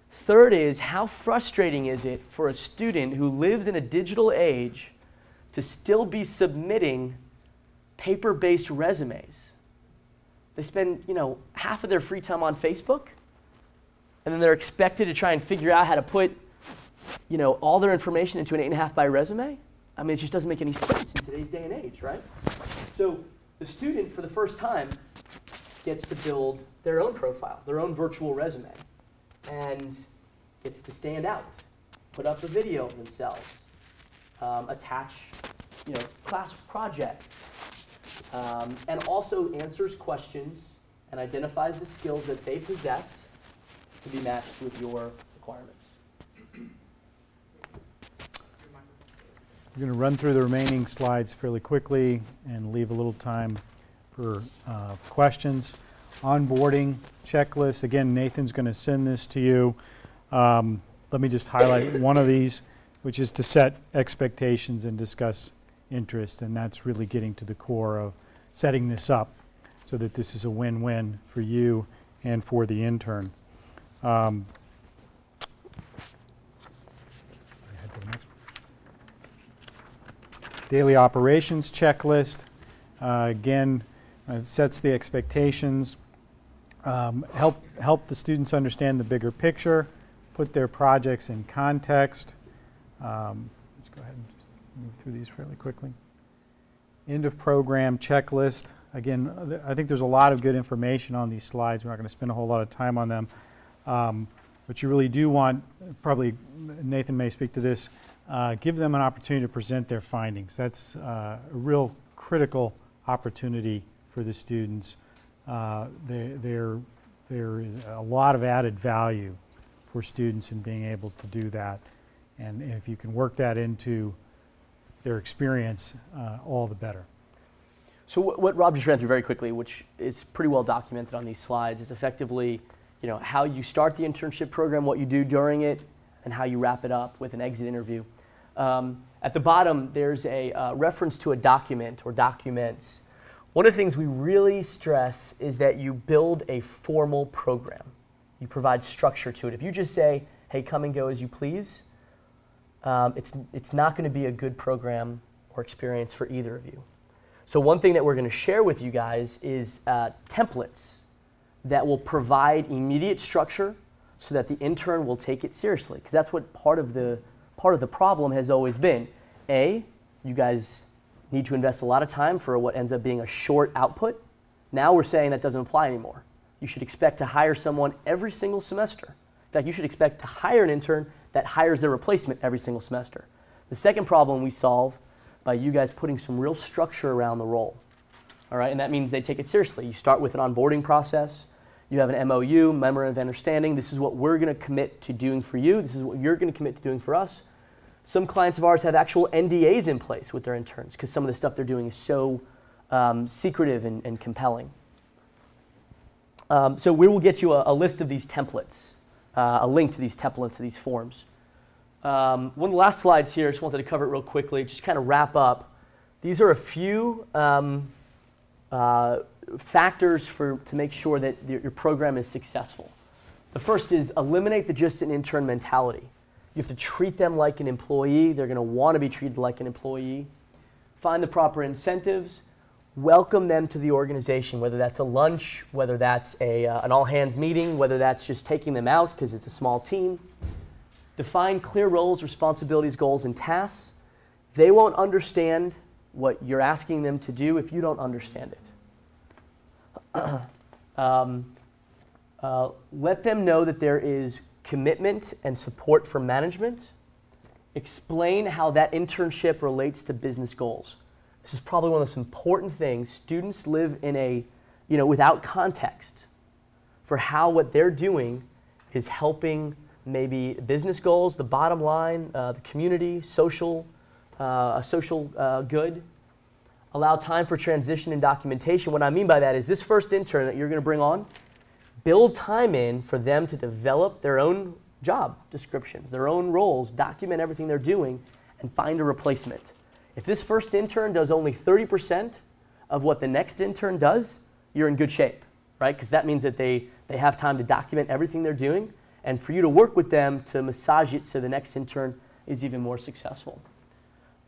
3rd is how frustrating is it for a student who lives in a digital age to still be submitting paper-based resumes. They spend, half of their free time on Facebook, and then they're expected to try and figure out how to put, you know, all their information into an 8.5 by resume. I mean, it just doesn't make any sense in today's day and age, right? So the student, for the first time, gets to build their own profile, their own virtual resume, and gets to stand out, put up a video of themselves, attach, you know, class projects, and also answers questions and identifies the skills that they possess to be matched with your requirements. We're going to run through the remaining slides fairly quickly and leave a little time for questions. Onboarding checklist. Again, Nathan's going to send this to you. Let me just highlight one of these, which is to set expectations and discuss interest, and that's really getting to the core of setting this up so that this is a win-win for you and for the intern. Daily operations checklist. Again, sets the expectations. Help the students understand the bigger picture, put their projects in context. Let's go ahead and just move through these fairly quickly. End of program checklist. Again, I think there's a lot of good information on these slides. We're not going to spend a whole lot of time on them. But you really do want, probably Nathan may speak to this, give them an opportunity to present their findings. That's a real critical opportunity for the students. There is a lot of added value for students in being able to do that. And if you can work that into their experience, all the better. So what Rob just ran through very quickly, which is pretty well documented on these slides, is effectively, you know, how you start the internship program, what you do during it, and how you wrap it up with an exit interview. At the bottom, there's a reference to a document or documents. One of the things we really stress is that you build a formal program. You provide structure to it. If you just say, hey, come and go as you please, it's not going to be a good program or experience for either of you. So one thing that we're going to share with you guys is templates that will provide immediate structure so that the intern will take it seriously. Because that's what part of the problem has always been. A, you guys need to invest a lot of time for what ends up being a short output. Now we're saying that doesn't apply anymore. You should expect to hire someone every single semester. In fact, you should expect to hire an intern that hires their replacement every single semester. The second problem we solve by you guys putting some real structure around the role. All right, and that means they take it seriously. You start with an onboarding process. You have an MOU, memorandum of understanding. This is what we're going to commit to doing for you. This is what you're going to commit to doing for us. Some clients of ours have actual NDAs in place with their interns because some of the stuff they're doing is so secretive and compelling. So we will get you a list of these templates, a link to these templates, to these forms. One of the last slides here, I just wanted to cover it real quickly, just kind of wrap up. These are a few factors to make sure that your program is successful. The first is eliminate the just an intern mentality. You have to treat them like an employee. They're going to want to be treated like an employee. Find the proper incentives. Welcome them to the organization, whether that's a lunch, whether that's an all-hands meeting, whether that's just taking them out because it's a small team. Define clear roles, responsibilities, goals, and tasks. They won't understand what you're asking them to do if you don't understand it. Let them know that there is commitment and support from management. Explain how that internship relates to business goals. This is probably one of the most important things. Students live in without context for how what they're doing is helping maybe business goals, the bottom line, the community, social good. Allow time for transition and documentation. What I mean by that is this first intern that you're going to bring on, build time in for them to develop their own job descriptions, their own roles, document everything they're doing, and find a replacement. If this first intern does only 30% of what the next intern does, you're in good shape, right? Because that means that they have time to document everything they're doing, and for you to work with them to massage it so the next intern is even more successful.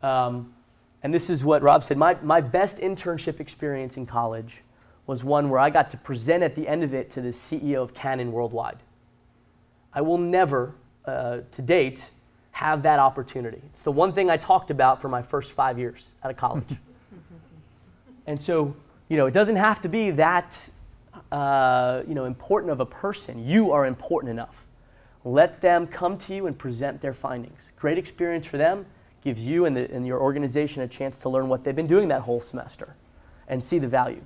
And this is what Rob said. My best internship experience in college was one where I got to present at the end of it to the CEO of Canon Worldwide. I will never, to date, have that opportunity. It's the one thing I talked about for my first 5 years out of college. And so, it doesn't have to be that, important of a person. You are important enough. Let them come to you and present their findings. Great experience for them, gives you and your organization a chance to learn what they've been doing that whole semester and see the value.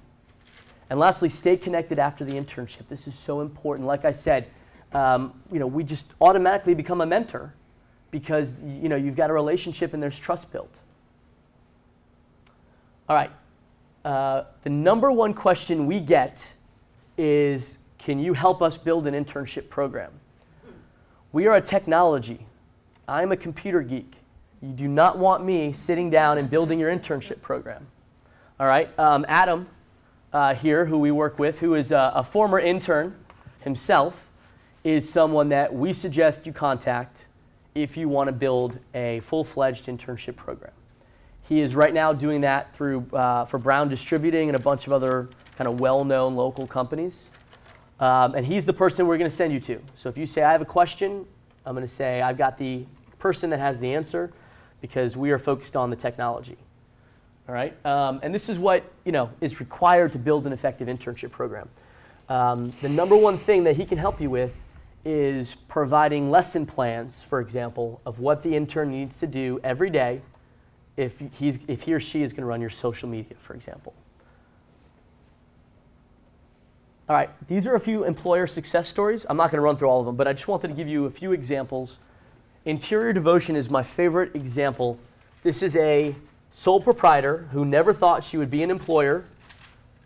And lastly, stay connected after the internship. This is so important. Like I said, we just automatically become a mentor because you've got a relationship and there's trust built. All right. The number one question we get is, can you help us build an internship program? We are a technology. I'm a computer geek. You do not want me sitting down and building your internship program. All right. Adam here, who we work with, who is a former intern himself, is someone that we suggest you contact if you want to build a full-fledged internship program. He is right now doing that for Brown Distributing and a bunch of other kind of well-known local companies. And he's the person we're going to send you to. So if you say, I have a question, I'm going to say, I've got the person that has the answer because we are focused on the technology. All right? And this is what is required to build an effective internship program. The number one thing that he can help you with is providing lesson plans, for example, of what the intern needs to do every day if he or she is going to run your social media, for example. All right, these are a few employer success stories. I'm not going to run through all of them, but I just wanted to give you a few examples. Interior Devotion is my favorite example. This is a sole proprietor who never thought she would be an employer,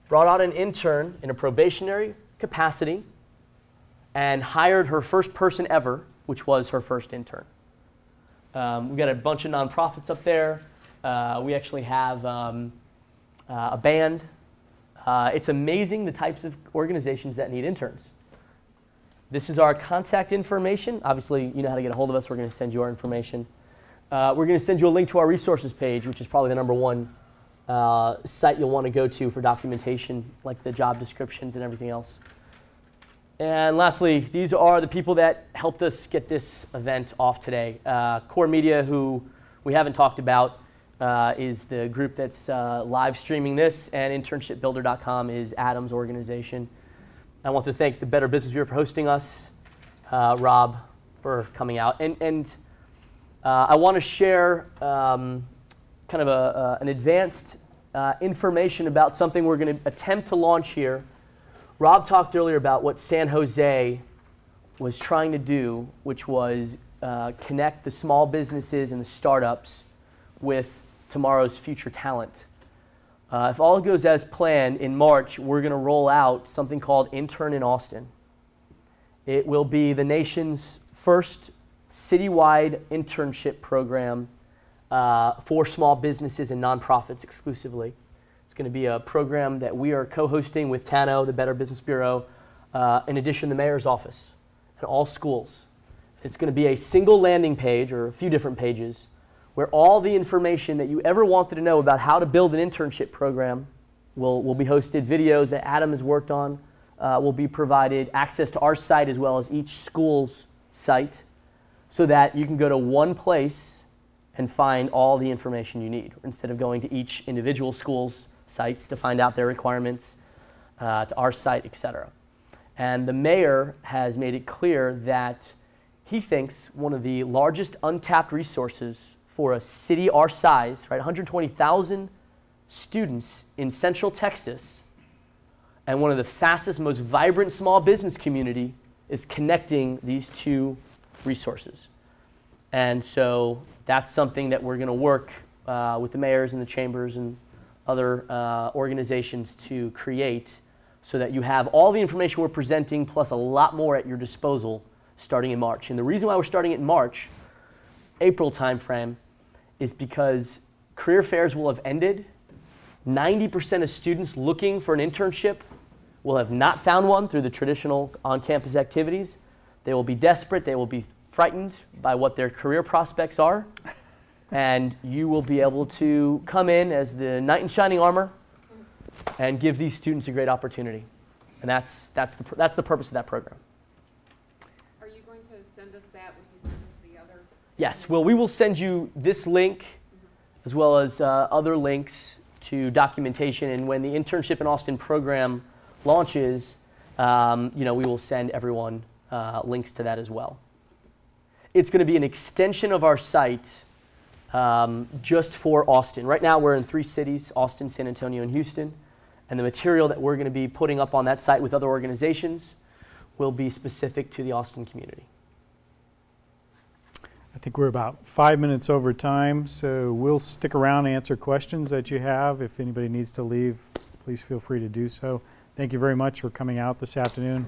brought out an intern in a probationary capacity, and hired her first person ever, which was her first intern. We've got a bunch of nonprofits up there. We actually have a band. It's amazing the types of organizations that need interns. This is our contact information. Obviously, you know how to get a hold of us. We're going to send you our information. We're going to send you a link to our resources page, which is probably the number one site you'll want to go to for documentation, like the job descriptions and everything else. And lastly, these are the people that helped us get this event off today. Core Media, who we haven't talked about, is the group that's live streaming this, and internshipbuilder.com is Adam's organization. I want to thank the Better Business Bureau for hosting us, Rob for coming out. And I want to share kind of an advanced information about something we're going to attempt to launch here. Rob talked earlier about what San Jose was trying to do, which was connect the small businesses and the startups with tomorrow's future talent. If all goes as planned, in March, we're going to roll out something called Intern in Austin. It will be the nation's first citywide internship program for small businesses and nonprofits exclusively. It's going to be a program that we are co-hosting with TANO, the Better Business Bureau, in addition to the mayor's office and all schools. It's going to be a single landing page, or a few different pages, where all the information that you ever wanted to know about how to build an internship program will be hosted. Videos that Adam has worked on will be provided, access to our site as well as each school's site, so that you can go to one place and find all the information you need, instead of going to each individual school's sites to find out their requirements, to our site, etc. And the mayor has made it clear that he thinks one of the largest untapped resources for a city our size, right, 120,000 students in Central Texas, and one of the fastest, most vibrant small business community, is connecting these two resources. And so that's something that we're going to work with the mayors and the chambers and other organizations to create, so that you have all the information we're presenting plus a lot more at your disposal starting in March. And the reason why we're starting it in March, April timeframe, is because career fairs will have ended. 90% of students looking for an internship will have not found one through the traditional on-campus activities. They will be desperate. They will be frightened by what their career prospects are. And you will be able to come in as the knight in shining armor and give these students a great opportunity. And that's the purpose of that program. Are you going to Yes, well, we will send you this link as well as other links to documentation. And when the Internship in Austin program launches, we will send everyone links to that as well. It's going to be an extension of our site just for Austin. Right now we're in 3 cities, Austin, San Antonio, and Houston. And the material that we're going to be putting up on that site with other organizations will be specific to the Austin community. I think we're about 5 minutes over time, so we'll stick around and answer questions that you have. If anybody needs to leave, please feel free to do so. Thank you very much for coming out this afternoon.